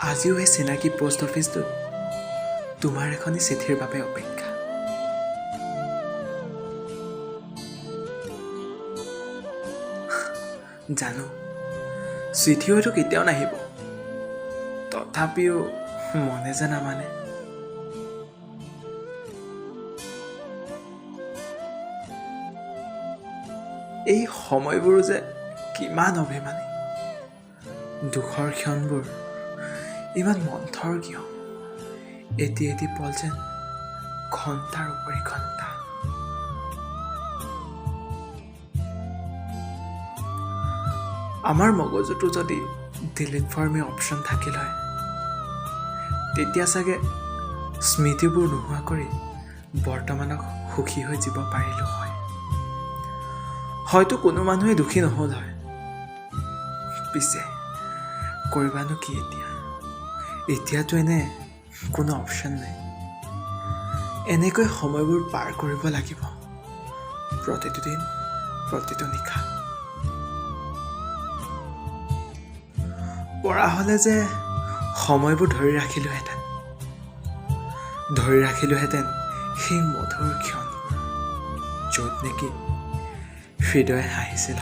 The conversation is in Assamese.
আজিও এই চিনাকি পোষ্ট অফিচটোত তোমাৰ এখনি চিঠিৰ বাবে অপেক্ষা। জানো চিঠি হয়তো কেতিয়াও নাহিব, তথাপিও মনে যে নামানে। এই সময়বোৰো যে কিমান অভিমানী, দুখৰ ক্ষণবোৰ ইমান মন্থৰ কিয়? এটি পল যেন ঘণ্টাৰ উপৰি ঘণ্টা। আমাৰ মগজুটো যদি ডিলিট ফৰ মি অপশ্যন থাকিল হয়, তেতিয়া চাগে স্মৃতিবোৰ নোহোৱা কৰি বৰ্তমানক সুখী হৈ জীৱ পাৰিলোঁ হয়। হয়তো কোনো মানুহে দুখী নহ'ল হয়, পিছে কৰিবানো কি এতিয়া? এতিয়াতো এনে কোনো অপশ্যন নাই। এনেকৈ সময়বোৰ পাৰ কৰিব লাগিব, প্ৰতিটো দিন প্ৰতিটো নিশা। পৰা হ'লে যে সময়বোৰ ধৰি ৰাখিলোহেঁতেন সেই মধুৰ ক্ষণবোৰ, য'ত নেকি হৃদয়ে হাঁহিছিল।